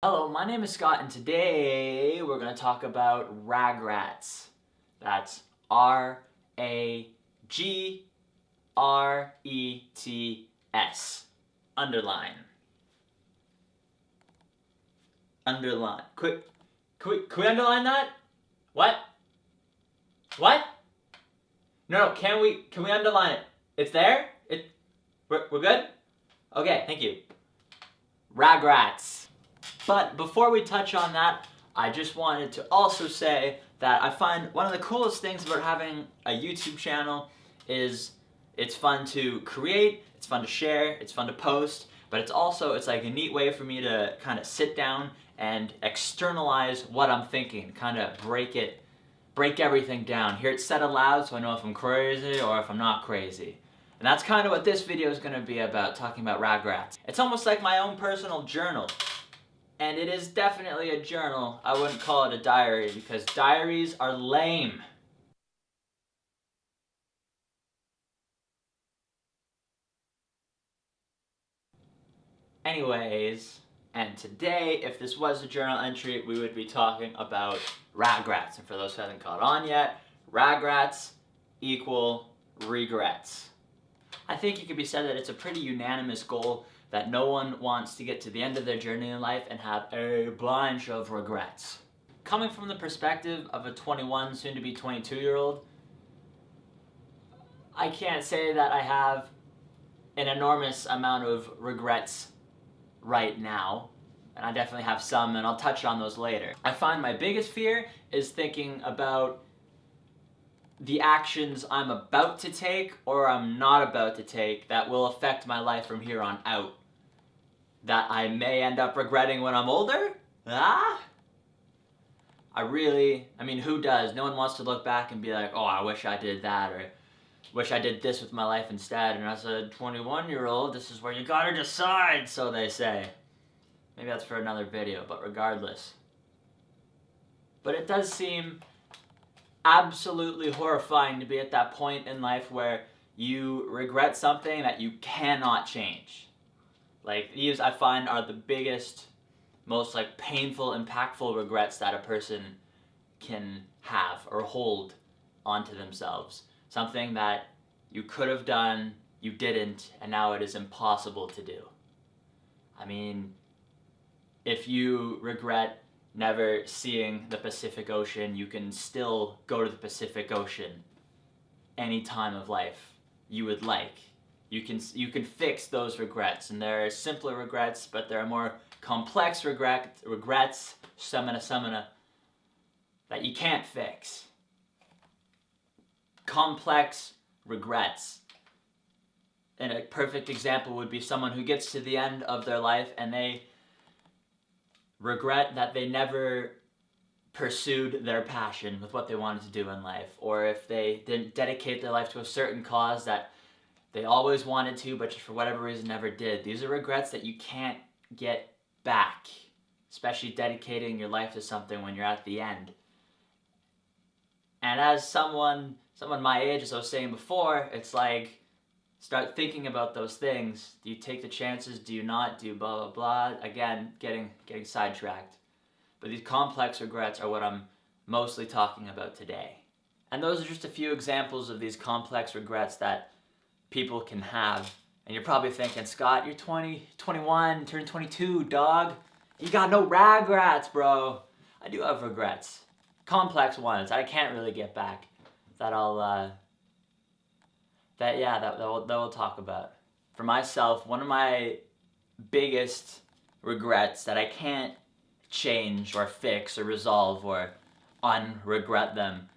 Hello, my name is Scott, and today we're going to talk about Ragrets. That's Ragrets. Underline. Underline. Can we underline that? What? What? No, can we underline it? It's there? We're good? Okay, thank you. Ragrets. But before we touch on that, I just wanted to also say that I find one of the coolest things about having a YouTube channel is it's fun to create, it's fun to share, it's fun to post, but it's like a neat way for me to kind of sit down and externalize what I'm thinking, kind of break everything down. Hear it said aloud so I know if I'm crazy or if I'm not crazy. And that's kind of what this video is going to be about, talking about Ragrets. It's almost like my own personal journal. And it is definitely a journal. I wouldn't call it a diary because diaries are lame. Anyways, and today, if this was a journal entry, we would be talking about Ragrets. And for those who haven't caught on yet, Ragrets equal regrets. I think it could be said that it's a pretty unanimous goal that no one wants to get to the end of their journey in life and have a bunch of regrets. Coming from the perspective of a 21, soon to be 22-year-old, I can't say that I have an enormous amount of regrets right now, and I definitely have some, and I'll touch on those later. I find my biggest fear is thinking about the actions I'm about to take or I'm not about to take that will affect my life from here on out, that I may end up regretting when I'm older? I mean, who does? No one wants to look back and be like, oh, I wish I did that, or wish I did this with my life instead. And as a 21-year-old, this is where you gotta decide, so they say. Maybe that's for another video, but regardless. But it does seem absolutely horrifying to be at that point in life where you regret something that you cannot change. Like, these I find are the biggest, most painful, impactful regrets that a person can have or hold onto themselves. Something that you could have done, you didn't, and now it is impossible to do. I mean, if you regret never seeing the Pacific Ocean, you can still go to the Pacific Ocean any time of life you would like. You can fix those regrets, and there are simpler regrets, but there are more complex regrets, that you can't fix. Complex regrets. And a perfect example would be someone who gets to the end of their life and they regret that they never pursued their passion with what they wanted to do in life, or if they didn't dedicate their life to a certain cause that they always wanted to, but just for whatever reason never did. These are regrets that you can't get back, especially dedicating your life to something when you're at the end. And as someone my age, as I was saying before, it's like, start thinking about those things. Do you take the chances? Do you not? Do you blah, blah, blah? Again, getting sidetracked. But these complex regrets are what I'm mostly talking about today. And those are just a few examples of these complex regrets that people can have. And you're probably thinking, Scott, you're 20, 21, turn 22, dog. You got no regrets, bro. I do have regrets. Complex ones I can't really get back. That we'll talk about. For myself, one of my biggest regrets that I can't change or fix or resolve or unregret them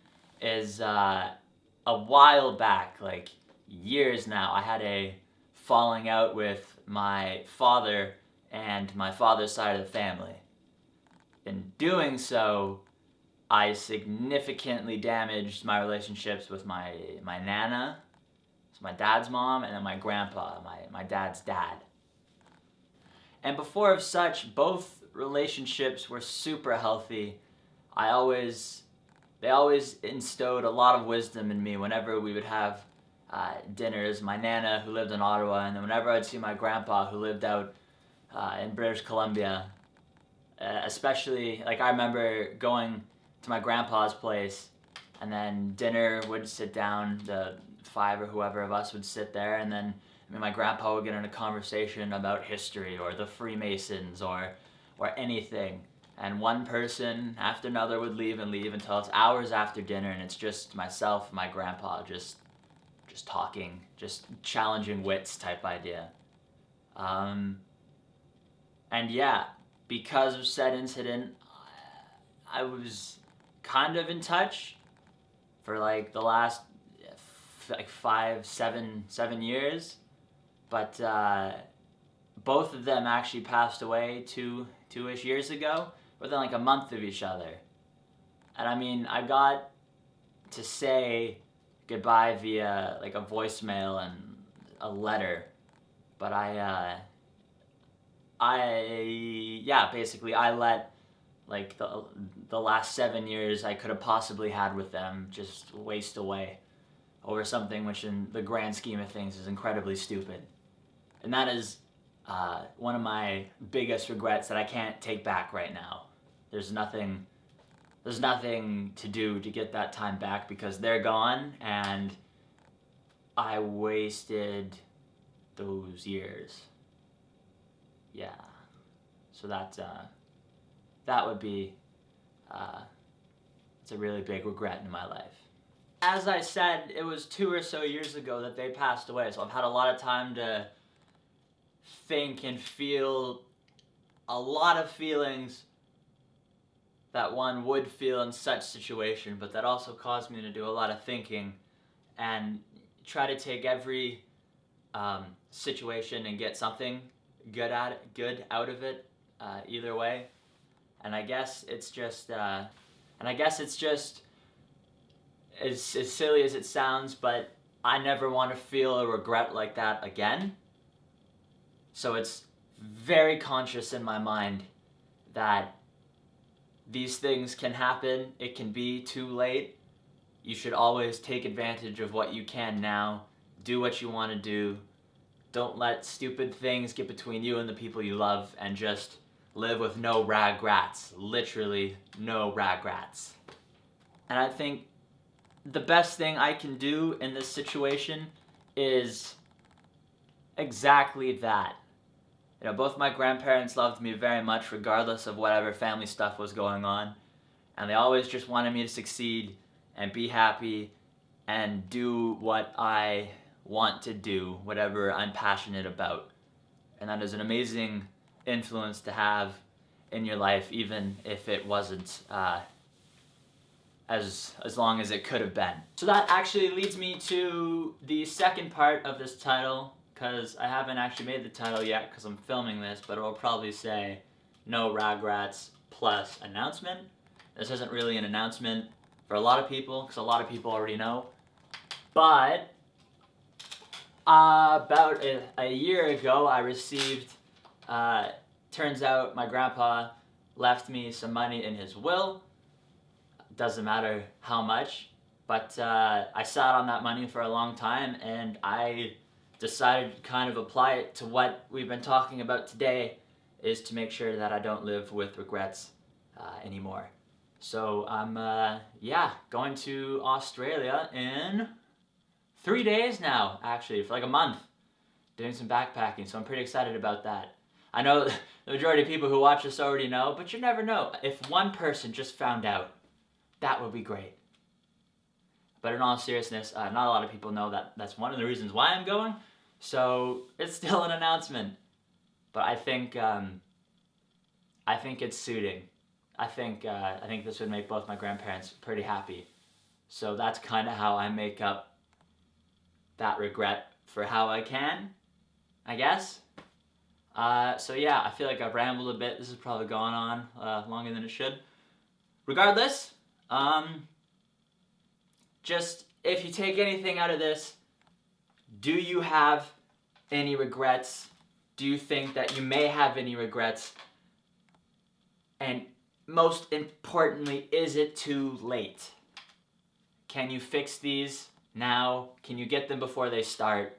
is a while back, like years now, I had a falling out with my father and my father's side of the family. In doing so, I significantly damaged my relationships with my nana, so my dad's mom, and then my grandpa, my dad's dad. And before of such, both relationships were super healthy. They always instilled a lot of wisdom in me whenever we would have dinners. My nana, who lived in Ottawa, and then whenever I'd see my grandpa, who lived out in British Columbia, Especially, like, I remember going to my grandpa's place, and then dinner would sit down, the five or whoever of us would sit there, and then my grandpa would get in a conversation about history or the Freemasons or anything. And one person after another would leave until it's hours after dinner, and it's just myself and my grandpa just talking, just challenging wits type idea. And yeah, because of said incident, I was kind of in touch for like the last like 7 years, but both of them actually passed away two-ish years ago, within like a month of each other. And I mean, I got to say goodbye via like a voicemail and a letter, but basically I let like the last 7 years I could have possibly had with them just waste away over something which in the grand scheme of things is incredibly stupid. And that is one of my biggest regrets that I can't take back right now. There's nothing to do to get that time back because they're gone, and I wasted those years. Yeah. So that would be it's a really big regret in my life. As I said, it was 2 or so years ago that they passed away, so I've had a lot of time to think and feel a lot of feelings that one would feel in such situation, but that also caused me to do a lot of thinking and try to take every situation and get something good out of it, either way. And I guess it's just as silly as it sounds, but I never want to feel a regret like that again. So it's very conscious in my mind that these things can happen. It can be too late. You should always take advantage of what you can now. Do what you want to do. Don't let stupid things get between you and the people you love, and just live with no ragrets. Literally no ragrets. And I think the best thing I can do in this situation is exactly that. You know, both my grandparents loved me very much regardless of whatever family stuff was going on. And they always just wanted me to succeed and be happy and do what I want to do, whatever I'm passionate about. And that is an amazing influence to have in your life, even if it wasn't as long as it could have been. So that actually leads me to the second part of this title, because I haven't actually made the title yet because I'm filming this, but it will probably say No Ragrets plus announcement. This isn't really an announcement for a lot of people, because a lot of people already know. But about a year ago, I received, turns out my grandpa left me some money in his will. Doesn't matter how much, but I sat on that money for a long time, and I decided to kind of apply it to what we've been talking about today, is to make sure that I don't live with regrets anymore. So I'm going to Australia in 3 days now, actually, for like a month, doing some backpacking, so I'm pretty excited about that. I know the majority of people who watch this already know, but you never know. If one person just found out, that would be great. But in all seriousness, not a lot of people know that that's one of the reasons why I'm going, so it's still an announcement. But I think it's suiting. I think this would make both my grandparents pretty happy. So that's kind of how I make up that regret for how I can, I guess. So yeah, I feel like I've rambled a bit. This is probably going on longer than it should. Regardless, just if you take anything out of this, do you have any regrets? Do you think that you may have any regrets? And most importantly, is it too late? Can you fix these now? Can you get them before they start?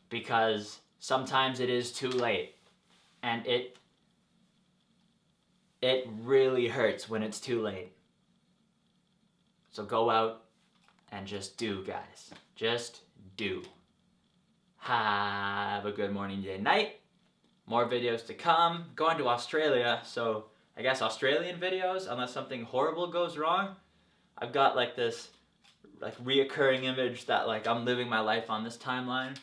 Because sometimes it is too late. And it really hurts when it's too late. So go out and just do, guys. Just do. Have a good morning, day, night. More videos to come. Going to Australia, so I guess Australian videos, unless something horrible goes wrong. I've got like this reoccurring image that like I'm living my life on this timeline,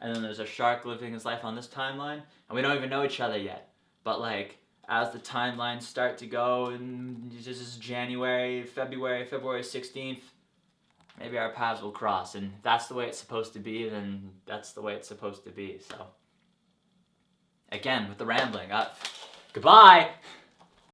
and then there's a shark living his life on this timeline, and we don't even know each other yet. But like as the timelines start to go, and this is January, February 16th, maybe our paths will cross, and if that's the way it's supposed to be, then that's the way it's supposed to be. So again, with the rambling, goodbye!